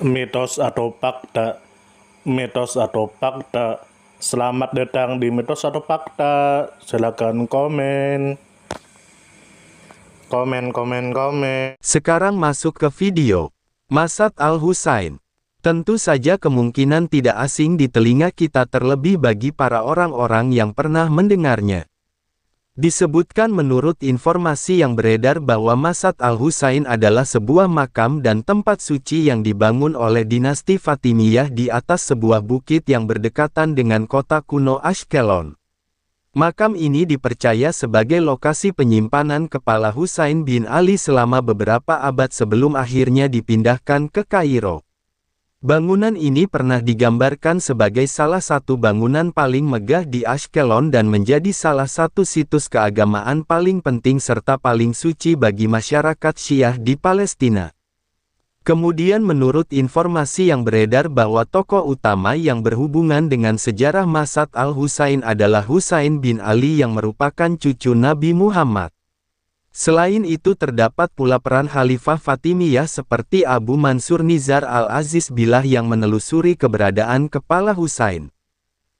Mitos atau fakta? Mitos atau fakta? Selamat datang di Mitos atau Fakta. Silakan komen. Komen. Sekarang masuk ke video. Masad Al-Husain. Tentu saja kemungkinan tidak asing di telinga kita, terlebih bagi para orang-orang yang pernah mendengarnya. Disebutkan menurut informasi yang beredar bahwa Masad Al-Husain adalah sebuah makam dan tempat suci yang dibangun oleh dinasti Fatimiyah di atas sebuah bukit yang berdekatan dengan kota kuno Ashkelon. Makam ini dipercaya sebagai lokasi penyimpanan kepala Husain bin Ali selama beberapa abad sebelum akhirnya dipindahkan ke Kairo. Bangunan ini pernah digambarkan sebagai salah satu bangunan paling megah di Ashkelon dan menjadi salah satu situs keagamaan paling penting serta paling suci bagi masyarakat Syiah di Palestina. Kemudian menurut informasi yang beredar bahwa tokoh utama yang berhubungan dengan sejarah Masad Al-Husain adalah Husain bin Ali yang merupakan cucu Nabi Muhammad. Selain itu terdapat pula peran Khalifah Fatimiyah seperti Abu Mansur Nizar Al-Aziz Billah yang menelusuri keberadaan kepala Husain.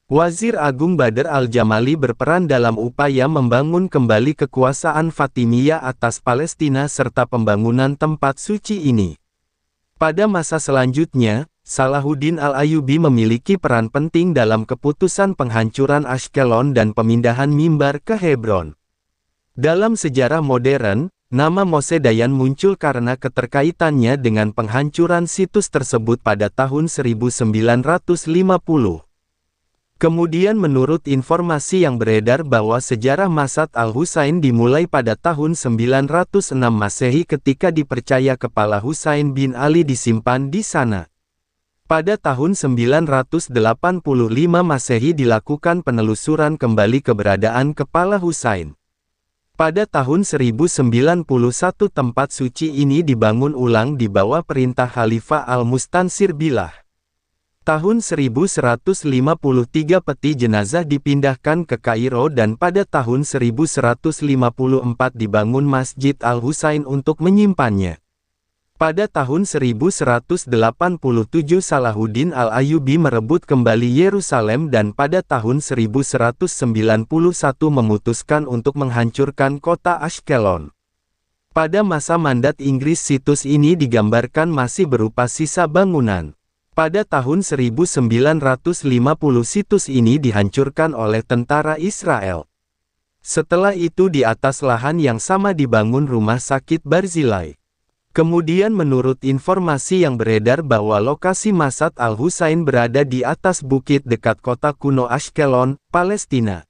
Wazir Agung Badr Al-Jamali berperan dalam upaya membangun kembali kekuasaan Fatimiyah atas Palestina serta pembangunan tempat suci ini. Pada masa selanjutnya, Salahuddin Al-Ayyubi memiliki peran penting dalam keputusan penghancuran Ashkelon dan pemindahan mimbar ke Hebron. Dalam sejarah modern, nama Moshe Dayan muncul karena keterkaitannya dengan penghancuran situs tersebut pada tahun 1950. Kemudian menurut informasi yang beredar bahwa sejarah Masad Al-Husain dimulai pada tahun 906 Masehi ketika dipercaya kepala Husain bin Ali disimpan di sana. Pada tahun 985 Masehi dilakukan penelusuran kembali keberadaan kepala Husain. Pada tahun 1091 tempat suci ini dibangun ulang di bawah perintah Khalifah Al-Mustansir Billah. Tahun 1153 peti jenazah dipindahkan ke Kairo dan pada tahun 1154 dibangun Masjid Al-Husain untuk menyimpannya. Pada tahun 1187 Salahuddin Al-Ayyubi merebut kembali Yerusalem dan pada tahun 1191 memutuskan untuk menghancurkan kota Ashkelon. Pada masa mandat Inggris situs ini digambarkan masih berupa sisa bangunan. Pada tahun 1950 situs ini dihancurkan oleh tentara Israel. Setelah itu di atas lahan yang sama dibangun rumah sakit Barzilai. Kemudian menurut informasi yang beredar bahwa lokasi Masad Al-Husain berada di atas bukit dekat kota kuno Ashkelon, Palestina.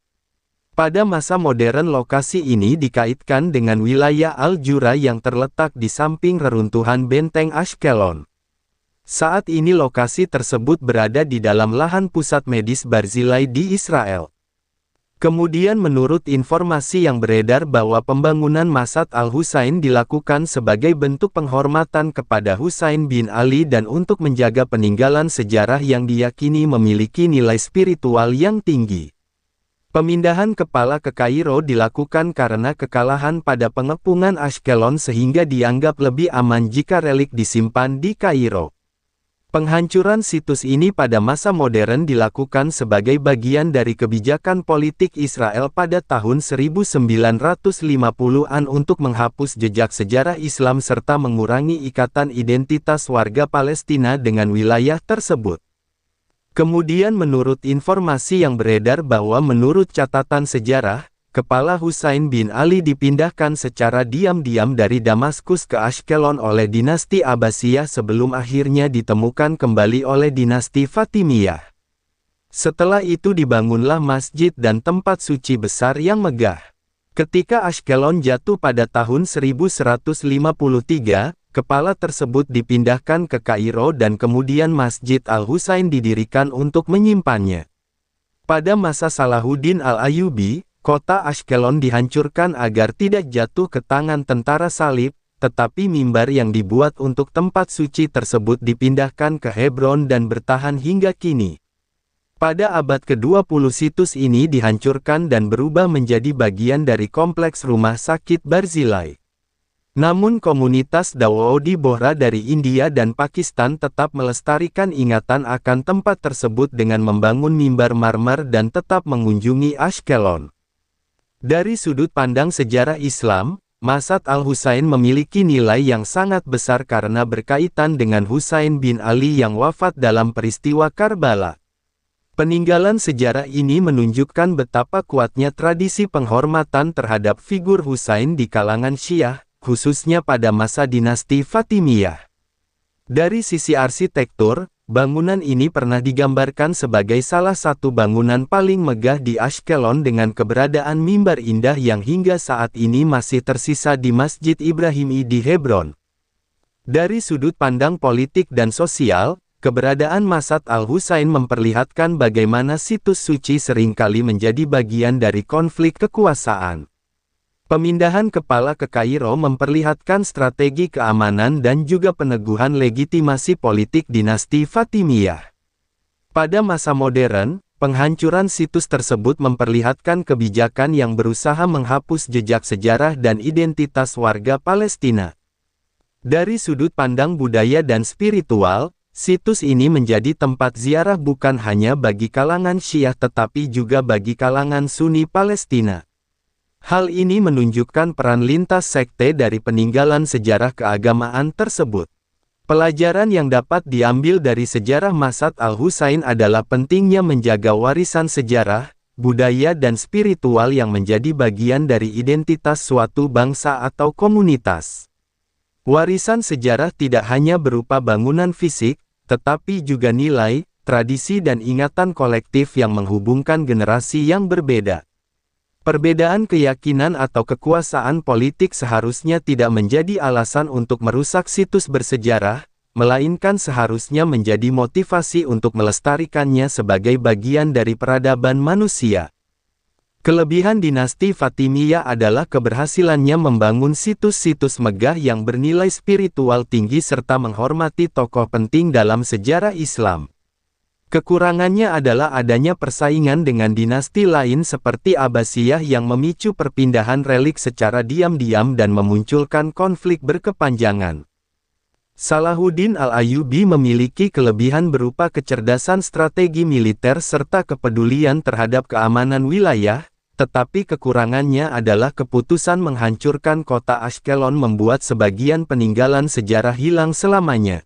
Pada masa modern lokasi ini dikaitkan dengan wilayah Al-Jura yang terletak di samping reruntuhan benteng Ashkelon. Saat ini lokasi tersebut berada di dalam lahan pusat medis Barzilai di Israel. Kemudian menurut informasi yang beredar bahwa pembangunan Masad Al-Husain dilakukan sebagai bentuk penghormatan kepada Husain bin Ali dan untuk menjaga peninggalan sejarah yang diyakini memiliki nilai spiritual yang tinggi. Pemindahan kepala ke Kairo dilakukan karena kekalahan pada pengepungan Ashkelon sehingga dianggap lebih aman jika relik disimpan di Kairo. Penghancuran situs ini pada masa modern dilakukan sebagai bagian dari kebijakan politik Israel pada tahun 1950-an untuk menghapus jejak sejarah Islam serta mengurangi ikatan identitas warga Palestina dengan wilayah tersebut. Kemudian menurut informasi yang beredar bahwa menurut catatan sejarah, kepala Husain bin Ali dipindahkan secara diam-diam dari Damaskus ke Ashkelon oleh dinasti Abbasiyah sebelum akhirnya ditemukan kembali oleh dinasti Fatimiyah. Setelah itu dibangunlah masjid dan tempat suci besar yang megah. Ketika Ashkelon jatuh pada tahun 1153, kepala tersebut dipindahkan ke Kairo dan kemudian Masjid Al-Husain didirikan untuk menyimpannya. Pada masa Salahuddin Al-Ayyubi, kota Ashkelon dihancurkan agar tidak jatuh ke tangan tentara salib, tetapi mimbar yang dibuat untuk tempat suci tersebut dipindahkan ke Hebron dan bertahan hingga kini. Pada abad ke-20 situs ini dihancurkan dan berubah menjadi bagian dari kompleks rumah sakit Barzilai. Namun komunitas Dawoodi Bohra dari India dan Pakistan tetap melestarikan ingatan akan tempat tersebut dengan membangun mimbar marmer dan tetap mengunjungi Ashkelon. Dari sudut pandang sejarah Islam, Masjid Al-Husain memiliki nilai yang sangat besar karena berkaitan dengan Husain bin Ali yang wafat dalam peristiwa Karbala. Peninggalan sejarah ini menunjukkan betapa kuatnya tradisi penghormatan terhadap figur Husain di kalangan Syiah, khususnya pada masa dinasti Fatimiyah. Dari sisi arsitektur, bangunan ini pernah digambarkan sebagai salah satu bangunan paling megah di Ashkelon dengan keberadaan mimbar indah yang hingga saat ini masih tersisa di Masjid Ibrahimi di Hebron. Dari sudut pandang politik dan sosial, keberadaan Masjid Al-Husain memperlihatkan bagaimana situs suci seringkali menjadi bagian dari konflik kekuasaan. Pemindahan kepala ke Kairo memperlihatkan strategi keamanan dan juga peneguhan legitimasi politik dinasti Fatimiyah. Pada masa modern, penghancuran situs tersebut memperlihatkan kebijakan yang berusaha menghapus jejak sejarah dan identitas warga Palestina. Dari sudut pandang budaya dan spiritual, situs ini menjadi tempat ziarah bukan hanya bagi kalangan Syiah tetapi juga bagi kalangan Sunni Palestina. Hal ini menunjukkan peran lintas sekte dari peninggalan sejarah keagamaan tersebut. Pelajaran yang dapat diambil dari sejarah Masjid Al-Husain adalah pentingnya menjaga warisan sejarah, budaya dan spiritual yang menjadi bagian dari identitas suatu bangsa atau komunitas. Warisan sejarah tidak hanya berupa bangunan fisik, tetapi juga nilai, tradisi dan ingatan kolektif yang menghubungkan generasi yang berbeda. Perbedaan keyakinan atau kekuasaan politik seharusnya tidak menjadi alasan untuk merusak situs bersejarah, melainkan seharusnya menjadi motivasi untuk melestarikannya sebagai bagian dari peradaban manusia. Kelebihan dinasti Fatimiyah adalah keberhasilannya membangun situs-situs megah yang bernilai spiritual tinggi serta menghormati tokoh penting dalam sejarah Islam. Kekurangannya adalah adanya persaingan dengan dinasti lain seperti Abbasiyah yang memicu perpindahan relik secara diam-diam dan memunculkan konflik berkepanjangan. Salahuddin Al-Ayyubi memiliki kelebihan berupa kecerdasan strategi militer serta kepedulian terhadap keamanan wilayah, tetapi kekurangannya adalah keputusan menghancurkan kota Ashkelon membuat sebagian peninggalan sejarah hilang selamanya.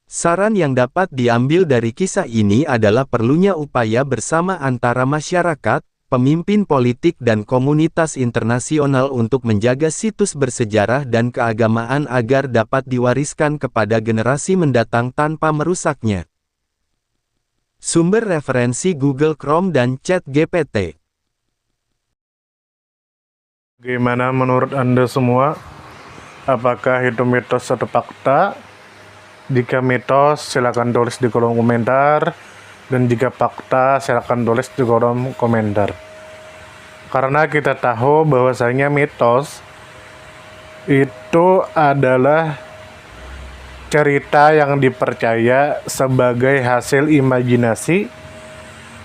Saran yang dapat diambil dari kisah ini adalah perlunya upaya bersama antara masyarakat, pemimpin politik dan komunitas internasional untuk menjaga situs bersejarah dan keagamaan agar dapat diwariskan kepada generasi mendatang tanpa merusaknya. Sumber referensi Google Chrome dan ChatGPT. Gimana menurut Anda semua? Apakah itu mitos atau fakta? Jika mitos, silakan tulis di kolom komentar. Dan jika fakta, silakan tulis di kolom komentar. Karena kita tahu bahwasanya mitos itu adalah cerita yang dipercaya sebagai hasil imajinasi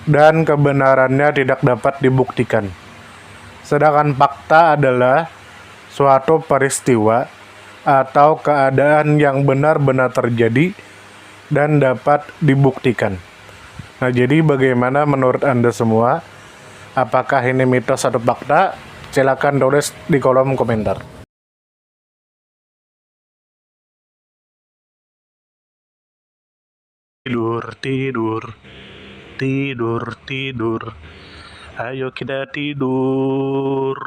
dan kebenarannya tidak dapat dibuktikan. Sedangkan fakta adalah suatu peristiwa atau keadaan yang benar-benar terjadi dan dapat dibuktikan. Nah, jadi bagaimana menurut Anda semua? Apakah ini mitos atau fakta? Silakan tulis di kolom komentar. Tidur, tidur, tidur, tidur. Ayo kita tidur.